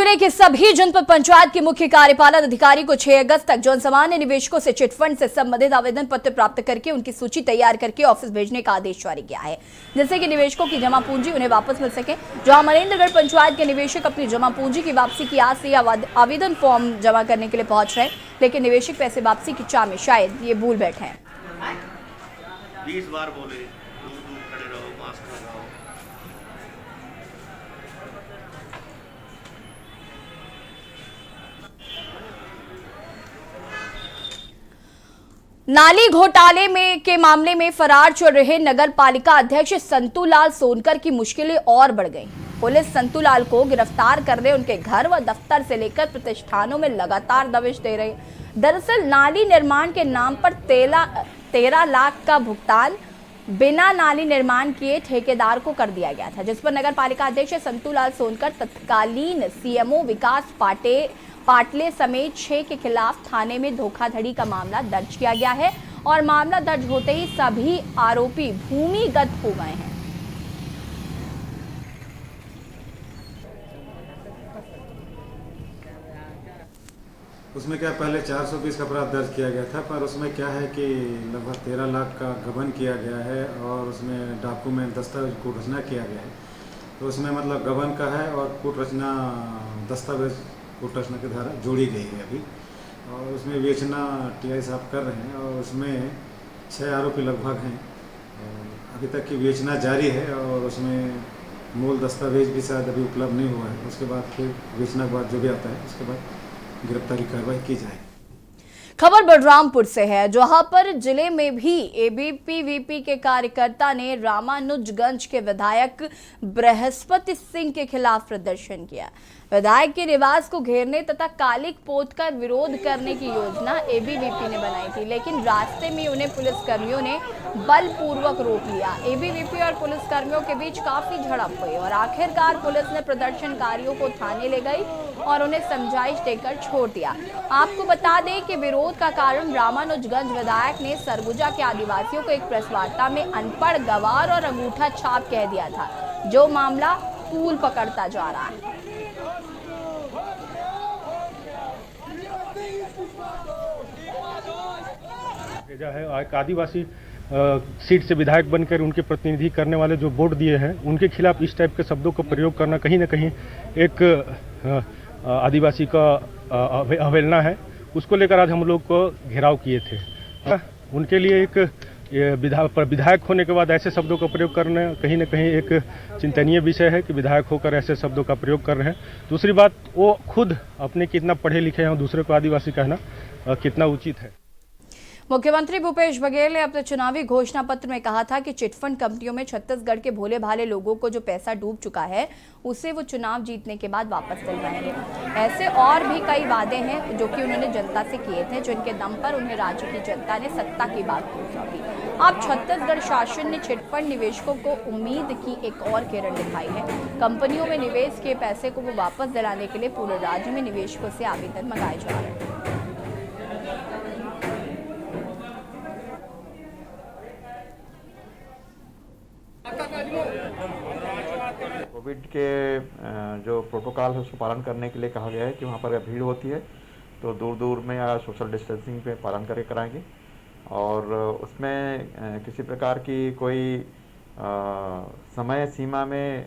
जिले के सभी जनपद पंचायत के मुख्य कार्यपालन अधिकारी को 6 अगस्त तक जन सामान्य निवेशकों से चिटफंड से संबंधित आवेदन पत्र प्राप्त करके उनकी सूची तैयार करके ऑफिस भेजने का आदेश जारी किया है, जिससे कि निवेशकों की जमा पूंजी उन्हें वापस मिल सके। जहां मनेन्द्रगढ़ पंचायत के निवेशक अपनी जमा पूंजी की वापसी की आस से आवेदन फॉर्म जमा करने के लिए पहुंच रहे, लेकिन निवेशक पैसे वापसी की चाह में शायद ये भूल बैठे हैं। 20 बार बोले दूर खड़े रहो, मास्क लगाओ। नाली घोटाले के मामले में फरार चल रहे नगर पालिका अध्यक्ष संतूलाल सोनकर की मुश्किलें और बढ़ गईं। पुलिस संतूलाल को गिरफ्तार करने उनके घर व दफ्तर से लेकर प्रतिष्ठानों में लगातार दबिश दे रही। दरअसल नाली निर्माण के नाम पर 13 लाख का भुगतान बिना नाली निर्माण किए ठेकेदार को कर दिया गया था, जिस पर नगर पालिका अध्यक्ष संतूलाल सोनकर तत्कालीन सीएमओ विकास पाटले समेत 6 के खिलाफ थाने में धोखाधड़ी का मामला दर्ज किया गया है और मामला दर्ज होते ही सभी आरोपी भूमिगत हो गए हैं। उसमें क्या पहले 420 का अपराध दर्ज किया गया था, पर उसमें क्या है कि लगभग 13 लाख का गबन किया गया है और उसमें डॉक्यूमेंट दस्तावेज कूट रचना किया गया है। तो उसमें मतलब गबन का है और कूट रचना दस्तावेज कूट रचना की धारा जोड़ी गई है अभी, और उसमें विवेचना टीआई साहब कर रहे हैं और उसमें 6 आरोपी लगभग हैं। अभी तक की विवेचना जारी है और उसमें मूल दस्तावेज भी शायद अभी उपलब्ध नहीं हुआ है। उसके बाद फिर विवेचना के बाद जो भी आता है उसके बाद गिरफ्तारी कार्रवाई की जाए। खबर बलरामपुर से है, जहां पर जिले में भी एबीवीपी के कार्यकर्ता ने रामानुजगंज के विधायक बृहस्पति सिंह के खिलाफ प्रदर्शन किया। विधायक के निवास को घेरने तथा कालिक पोत कर विरोध करने की योजना एबीवीपी ने बनाई थी, लेकिन रास्ते में उन्हें पुलिसकर्मियों ने बलपूर्वक रोक लिया। एबीवीपी और पुलिसकर्मियों के बीच काफी झड़प हुई और आखिरकार पुलिस ने प्रदर्शनकारियों को थाने ले गई और उन्हें समझाइश देकर छोड़ दिया। आपको बता दें कि विरोध का कारण रामानुजगंज विधायक ने सरगुजा के आदिवासियों को एक प्रेस वार्ता में अनपढ़, गवार और अंगूठा छाप कह दिया था, जो मामला तूल पकड़ता जा रहा है। एक आदिवासी सीट से विधायक बनकर उनके प्रतिनिधि करने वाले जो वोट दिए हैं, उनके खिलाफ इस टाइप के शब्दों का प्रयोग करना कहीं ना कहीं एक आदिवासी का अवहेलना है। उसको लेकर आज हम लोग को घेराव किए थे। उनके लिए एक विधायक होने के बाद ऐसे शब्दों का प्रयोग करना कहीं ना कहीं एक चिंतनीय विषय है कि विधायक होकर ऐसे शब्दों का प्रयोग कर रहे हैं। दूसरी बात, वो खुद अपने कितना पढ़े लिखे हैं और दूसरे को आदिवासी कहना कितना उचित है। मुख्यमंत्री भूपेश बघेल ने अपने चुनावी घोषणा पत्र में कहा था कि चिटफंड कंपनियों में छत्तीसगढ़ के भोले भाले लोगों को जो पैसा डूब चुका है, उसे वो चुनाव जीतने के बाद वापस दिलवाएंगे। ऐसे और भी कई वादे हैं जो कि उन्होंने जनता से किए थे, जिनके दम पर उन्हें राज्य की जनता ने सत्ता की बात सौंपी। अब छत्तीसगढ़ शासन ने चिटफंड निवेशकों को उम्मीद की एक और किरण दिखाई है। कंपनियों में निवेश के पैसे को वो वापस दिलाने के लिए पूरे राज्य में निवेशकों से आवेदन मंगाए जा रहे हैं। कोविड के जो प्रोटोकॉल है उसको पालन करने के लिए कहा गया है कि वहाँ पर भीड़ होती है तो दूर दूर में या सोशल डिस्टेंसिंग पे पालन करके कराएंगे और उसमें किसी प्रकार की कोई समय सीमा में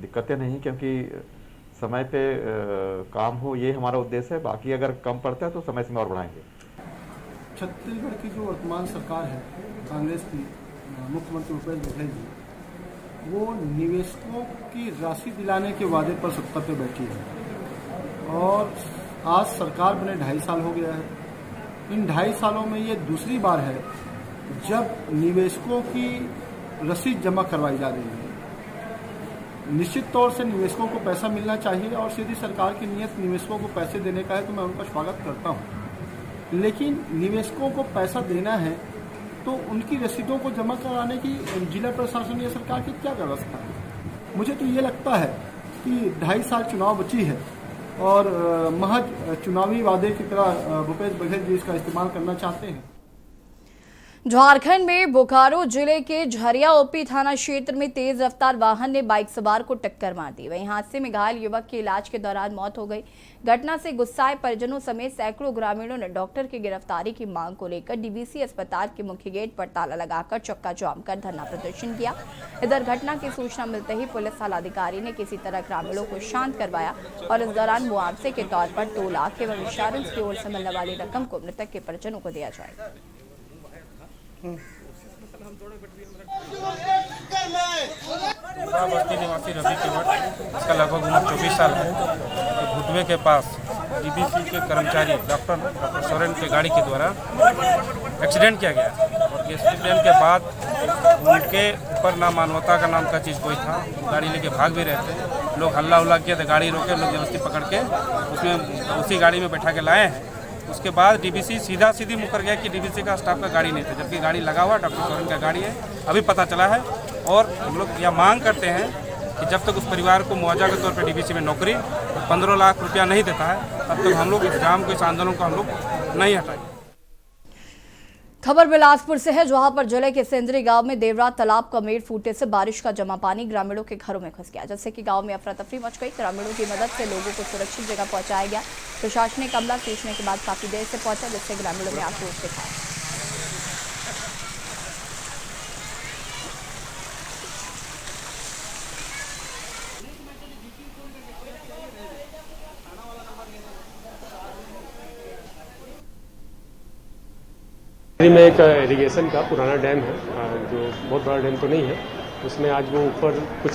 दिक्कतें नहीं, क्योंकि समय पे काम हो ये हमारा उद्देश्य है। बाकी अगर कम पड़ता है तो समय सीमा और बढ़ाएंगे। छत्तीसगढ़ की जो वर्तमान सरकार है कांग्रेस की, मुख्यमंत्री भूपेश बघेल जी, वो निवेशकों की राशि दिलाने के वादे पर सत्ता पे बैठी है और आज सरकार बने 2.5 साल हो गया है। इन 2.5 सालों में ये दूसरी बार है जब निवेशकों की रसीद जमा करवाई जा रही है। निश्चित तौर से निवेशकों को पैसा मिलना चाहिए और सीधी सरकार की नीयत निवेशकों को पैसे देने का है, तो मैं उनका स्वागत करता हूँ। लेकिन निवेशकों को पैसा देना है तो उनकी रसीदों को जमा कराने की जिला प्रशासन या सरकार की क्या व्यवस्था है? मुझे तो ये लगता है कि 2.5 साल चुनाव बची है और महज चुनावी वादे की तरह भूपेश बघेल जी इसका इस्तेमाल करना चाहते हैं। झारखंड में बोकारो जिले के झरिया ओपी थाना क्षेत्र में तेज रफ्तार वाहन ने बाइक सवार को टक्कर मार दी। वहीं हादसे में घायल युवक की इलाज के दौरान मौत हो गई। घटना से गुस्साए परिजनों समेत सैकड़ों ग्रामीणों ने डॉक्टर की गिरफ्तारी की मांग को लेकर डीवीसी अस्पताल के मुख्य गेट पर ताला लगाकर चक्का जाम कर धरना प्रदर्शन किया। इधर घटना की सूचना मिलते ही पुलिस थानाधिकारी ने किसी तरह ग्रामीणों को शांत करवाया और इस दौरान मुआवजे के तौर पर 2 लाख एवं इंश्योरेंस की ओर से मिलने वाली रकम को मृतक के परिजनों को दिया जाएगा। बस्ती निवासी रवि केवट, इसका लगभग उम्र 24 साल है। घुटवे के पास डीबीसी के कर्मचारी डॉक्टर सोरेन के गाड़ी के द्वारा एक्सीडेंट किया गया और एक्सीडेंट के बाद उनके ऊपर ना मानवता का नाम का चीज़ कोई था। गाड़ी लेके भाग भी रहे थे, लोग हल्ला उल्ला किया तो गाड़ी रोके, लोग जबरदस्ती पकड़ के उसमें उसी गाड़ी में बैठा के लाए हैं। उसके बाद डीबीसी सीधी मुकर गया कि डीबीसी का स्टाफ का गाड़ी नहीं था, जबकि गाड़ी लगा हुआ डॉक्टर सोरेन का गाड़ी है, अभी पता चला है। और हम लोग यह मांग करते हैं कि जब तक उस परिवार को मुआवजा के तौर पर डीबीसी में नौकरी 15 लाख रुपया नहीं देता है, तब तक हम लोग इस जाम को, इस आंदोलन को हम लोग नहीं हटाएंगे। खबर बिलासपुर से है, जहां पर जिले के सेंद्री गांव में देर रात तालाब का मेड़ फूटने से बारिश का जमा पानी ग्रामीणों के घरों में घुस गया, जिससे कि गांव में अफरा तफरी मच गई। ग्रामीणों की मदद से लोगों को सुरक्षित जगह पहुंचाया गया। प्रशासनिक अमला सूचना के बाद काफी देर से पहुंचा, जिससे ग्रामीणों में आक्रोश दिखाया। में एक इरिगेशन का पुराना डैम है, जो बहुत बड़ा डैम तो नहीं है, उसमें आज वो ऊपर कुछ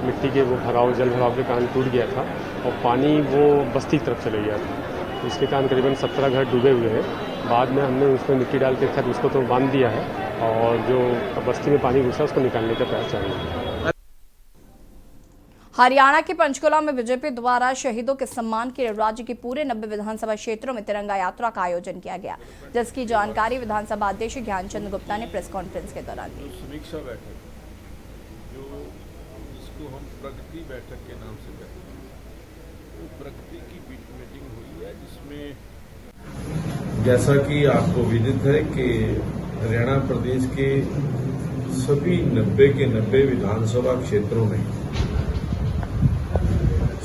मिट्टी के वो भराव, जल भराव के कारण टूट गया था और पानी वो बस्ती की तरफ चले गया था। इसके कारण करीबन 17 घर डूबे हुए हैं। बाद में हमने उसमें मिट्टी डाल के खैर उसको तो बांध दिया है और जो बस्ती में पानी घुसा उसको निकालने का प्रयास चल रहा है। हरियाणा के पंचकुला में बीजेपी द्वारा शहीदों के सम्मान के लिए राज्य के पूरे 90 विधानसभा क्षेत्रों में तिरंगा यात्रा का आयोजन किया गया, जिसकी जानकारी विधानसभा अध्यक्ष ज्ञानचंद गुप्ता ने प्रेस कॉन्फ्रेंस के दौरान दी। समीक्षा बैठक जिसको हम प्रगति बैठक के नाम से कहते हैं, वो प्रगति की मीटिंग हुई है, जिसमें जैसा कि आपको विदित है कि हरियाणा प्रदेश के सभी 90 के 90 विधानसभा क्षेत्रों में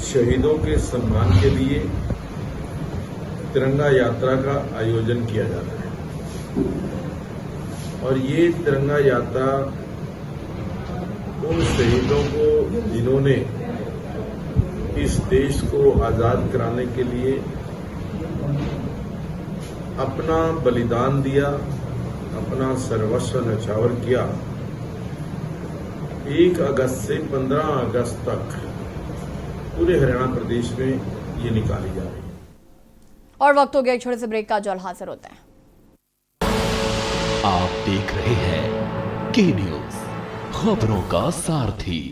शहीदों के सम्मान के लिए तिरंगा यात्रा का आयोजन किया जाता है। और ये तिरंगा यात्रा उन शहीदों को जिन्होंने इस देश को आजाद कराने के लिए अपना बलिदान दिया, अपना सर्वस्व न्यौछावर किया, 1 अगस्त से 15 अगस्त तक पूरे हरियाणा प्रदेश में ये निकाली जा रही है। और वक्त हो गया एक छोटे से ब्रेक का, जल्द हाजिर होते हैं। आप देख रहे हैं के न्यूज, खबरों का सारथी।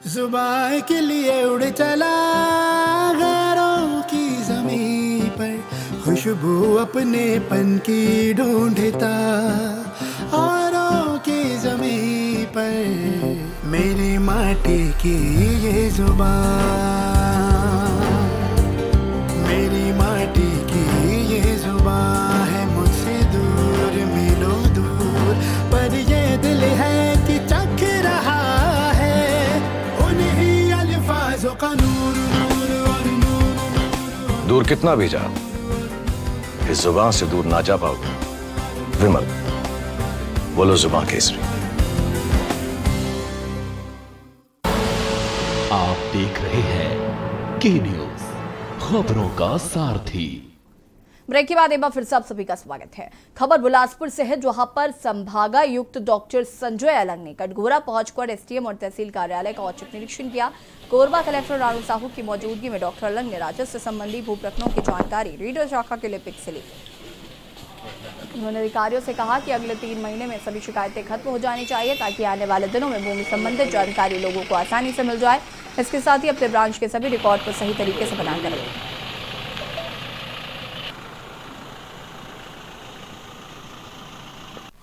जुबान के लिए उड़ चला गैरों की ज़मीं पर, खुशबू अपने पन की ढूंढता औरों की ज़मीं पर, मेरी माटी की ये जुबान, मेरी माटी की ये जुबान है मुझसे दूर मीलों दूर, पर ये दिल है कि चख रहा है उन्हीं अल्फाजों का नूर, नूर और नूर। दूर कितना भी जा, इस जुबान से दूर ना जा पाओगे। विमल, बोलो जुबान केसरी। आप देख रहे हैं के न्यूज, खबरों का सारथी। ब्रेक के बाद एक बार फिर से आप सभी का स्वागत है। खबर बिलासपुर से है, जहां पर संभागायुक्त डॉक्टर संजय अलंग ने कटघोरा पहुंचकर एसडीएम और तहसील कार्यालय का औचक निरीक्षण किया। कोरबा कलेक्टर राणू साहू की मौजूदगी में डॉक्टर अलंग ने राजस्व संबंधी भू प्रकरणों की जानकारी रीडर शाखा के लिपिक से ली। उन्होंने अधिकारियों से कहा कि अगले 3 महीने में सभी शिकायतें खत्म हो जानी चाहिए, ताकि आने वाले दिनों में भूमि संबंधित जानकारी लोगों को आसानी से मिल जाए। इसके साथ ही अपने ब्रांच के सभी रिकॉर्ड को सही तरीके से बनाकर रखें।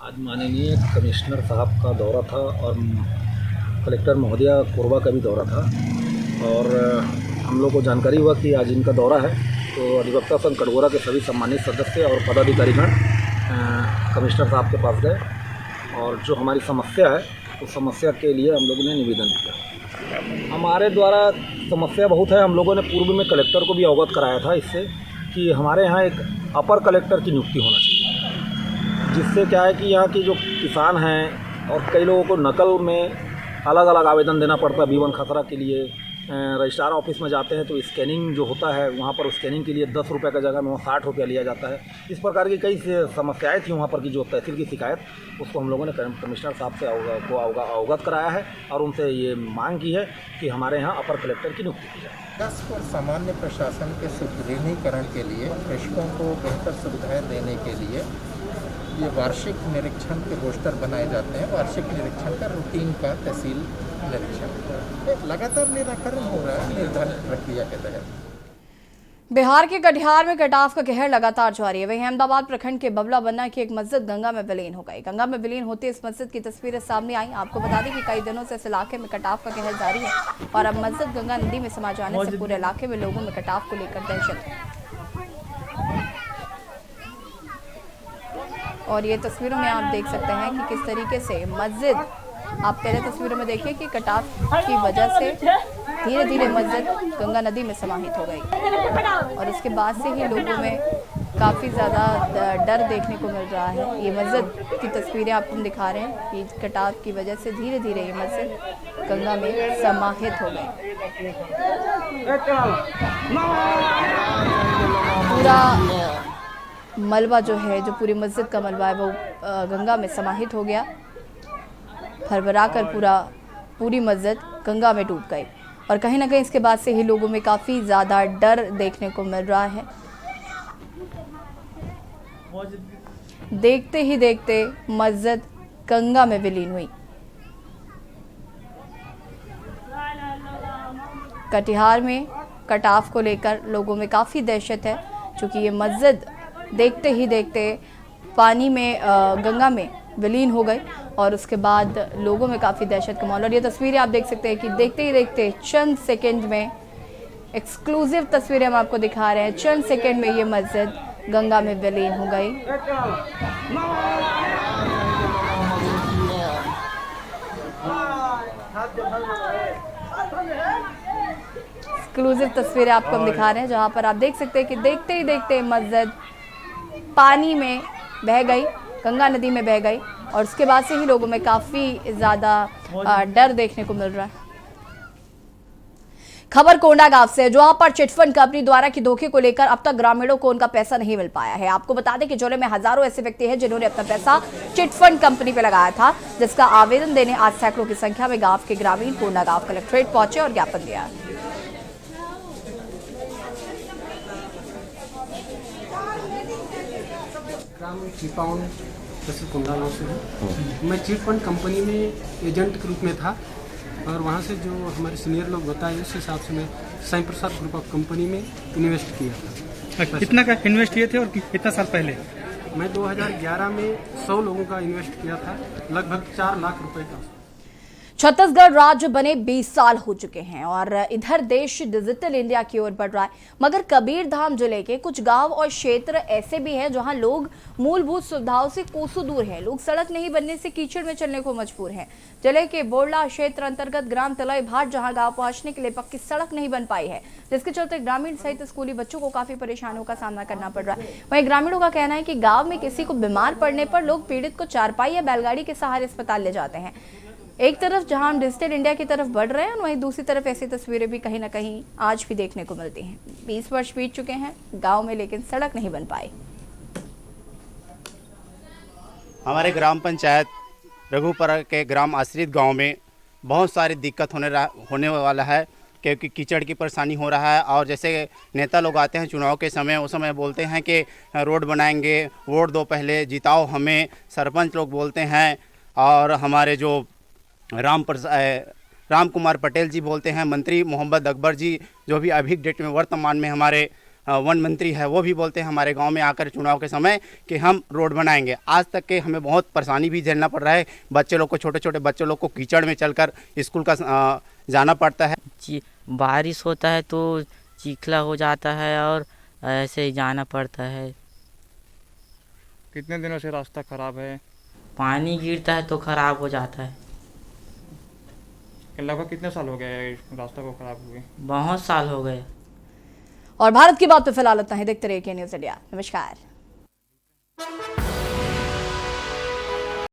आज माननीय कमिश्नर साहब का दौरा था और कलेक्टर महोदया कोरबा का भी दौरा था, और हम लोग को जानकारी हुआ कि आज इनका दौरा है तो अधिवक्ता संघ कटघोरा के सभी सम्मानित सदस्य और पदाधिकारीगण कमिश्नर साहब के पास गए और जो हमारी समस्या है उस समस्या के लिए हम लोगों ने निवेदन दिया। हमारे द्वारा समस्या बहुत है। हम लोगों ने पूर्व में कलेक्टर को भी अवगत कराया था इससे कि हमारे यहाँ एक अपर कलेक्टर की नियुक्ति होना चाहिए, जिससे क्या है कि यहाँ की जो किसान हैं और कई लोगों को नकल में अलग अलग आवेदन देना पड़ता है। B1 खसरा के लिए रजिस्ट्रार ऑफिस में जाते हैं तो स्कैनिंग जो होता है वहाँ पर स्कैनिंग के लिए 10 रुपये का जगह में वहाँ 60 रुपया लिया जाता है। इस प्रकार की कई समस्याएं थी वहाँ पर की जो तहसील की शिकायत, उसको हम लोगों ने कमिश्नर साहब से अवगत कराया है और उनसे ये मांग की है कि हमारे यहाँ अपर कलेक्टर की नियुक्ति की जाए। राजस्व और सामान्य प्रशासन के सुदृढ़ीकरण के लिए कृषकों को बेहतर सुविधाएं देने के लिए ये वार्षिक निरीक्षण के रोस्टर बनाए जाते हैं। वार्षिक निरीक्षण का रूटीन का तहसील निरीक्षण लगातार निराकरण हो रहा है निर्धारित प्रक्रिया के तहत। बिहार के कटिहार में कटाव का कहर लगातार जारी है। वहीं अहमदाबाद प्रखंड के बबला बन्ना की एक मस्जिद गंगा में विलीन हो गई। गंगा में विलीन होते इस मस्जिद की तस्वीरें सामने आई। आपको बता दें कि कई दिनों से इस इलाके में कटाव का कहर जारी है और अब मस्जिद गंगा नदी में समा जाने से पूरे इलाके में लोगों में कटाव को लेकर दहशत है। और ये तस्वीरों में आप देख सकते हैं कि किस तरीके से मस्जिद, आप पहले तस्वीरों में देखिए कि कटाव की वजह से धीरे धीरे मस्जिद गंगा नदी में समाहित हो गई और उसके बाद से ही लोगों में काफ़ी ज़्यादा डर देखने को मिल रहा है। ये मस्जिद की तस्वीरें आपको हम दिखा रहे हैं कि कटाव की वजह से धीरे धीरे ये मस्जिद गंगा में समाहित हो गई। पूरा मलबा जो है, जो पूरी मस्जिद का मलबा है वो गंगा में समाहित हो गया। भरभरा कर पूरी मस्जिद गंगा में डूब गई और कहीं ना कहीं इसके बाद से ही लोगों में काफ़ी ज़्यादा डर देखने को मिल रहा है। देखते ही देखते मस्जिद गंगा में विलीन हुई। कटिहार में कटाव को लेकर लोगों में काफ़ी दहशत है, क्योंकि ये मस्जिद देखते ही देखते पानी में गंगा में विलीन हो गई और उसके बाद लोगों में काफ़ी दहशत का माहौल। और ये तस्वीरें आप देख सकते हैं कि देखते ही देखते चंद सेकंड में, एक्सक्लूसिव तस्वीरें हम आपको दिखा रहे हैं, चंद सेकंड में ये मस्जिद गंगा में विलीन हो गई। एक्सक्लूसिव तस्वीरें आपको हम दिखा रहे हैं जहां पर आप देख सकते हैं कि देखते ही देखते मस्जिद पानी में बह गई, गंगा नदी में बह गई और उसके बाद से ही लोगों में काफ़ी ज़्यादा डर देखने को मिल रहा है। खबर कोंडागांव से, जहां पर चिटफंड कंपनी द्वारा की धोखे को लेकर अब तक ग्रामीणों को उनका पैसा नहीं मिल पाया है। आपको बता दें कि जिले में हजारों ऐसे व्यक्ति हैं जिन्होंने अपना पैसा चिटफंड कंपनी पे लगाया था, जिसका आवेदन देने आज सैकड़ों की संख्या में गांव के ग्रामीण कोंडागांव कलेक्ट्रेट पहुंचे और ज्ञापन दिया। कोंडागांव से हूँ। मैं चिटफंड कंपनी में एजेंट के रूप में था और वहाँ से जो हमारे सीनियर लोग बताए उस हिसाब से मैं साई प्रसाद ग्रुप ऑफ कंपनी में इन्वेस्ट किया था। कितना का इन्वेस्ट किए थे और कितना साल पहले? मैं 2011 में 100 लोगों का इन्वेस्ट किया था, लगभग 4 लाख रुपए का। छत्तीसगढ़ राज्य बने 20 साल हो चुके हैं और इधर देश डिजिटल इंडिया की ओर बढ़ रहा है, मगर कबीरधाम जिले के कुछ गांव और क्षेत्र ऐसे भी हैं जहां लोग मूलभूत सुविधाओं से कोसों दूर हैं। लोग सड़क नहीं बनने से कीचड़ में चलने को मजबूर हैं। जिले के बोरला क्षेत्र अंतर्गत ग्राम तलई भाट जहां गांव पहुंचने के लिए पक्की सड़क नहीं बन पाई है, जिसके चलते ग्रामीण सहित स्कूली बच्चों को काफी परेशानियों का सामना करना पड़ रहा है। वहीं ग्रामीणों का कहना है कि गाँव में किसी को बीमार पड़ने पर लोग पीड़ित को चारपाई या बैलगाड़ी के सहारे अस्पताल ले जाते हैं। एक तरफ जहां हम डिजिटल इंडिया की तरफ बढ़ रहे हैं, वहीं दूसरी तरफ ऐसी तस्वीरें भी कहीं ना कहीं आज भी देखने को मिलती हैं। 20 वर्ष बीत चुके हैं गांव में, लेकिन सड़क नहीं बन पाई। हमारे ग्राम पंचायत रघुपुरा के ग्राम आश्रित गांव में बहुत सारी दिक्कत होने वाला है, क्योंकि कीचड़ की परेशानी हो रहा है। और जैसे नेता लोग आते हैं चुनाव के समय, उस समय बोलते हैं कि रोड बनाएंगे, वोट दो पहले, जिताओ हमें। सरपंच लोग बोलते हैं और हमारे जो राम कुमार पटेल जी बोलते हैं, मंत्री मोहम्मद अकबर जी जो भी अभी डेट में वर्तमान में हमारे वन मंत्री है, वो भी बोलते हैं हमारे गांव में आकर चुनाव के समय कि हम रोड बनाएंगे। आज तक के हमें बहुत परेशानी भी झेलना पड़ रहा है। बच्चे लोग को, छोटे छोटे बच्चे लोग को कीचड़ में चलकर स्कूल का जाना पड़ता है। बारिश होता है तो चीखला हो जाता है और ऐसे ही जाना पड़ता है। कितने दिनों से रास्ता खराब है? पानी गिरता है तो खराब हो जाता है। लगभग कितने साल हो गए रास्ता को खराब हुए? बहुत साल हो गए। और भारत की बात पे फिलहाल इतना ही। देखते रहिए के न्यूज़ इंडिया। नमस्कार।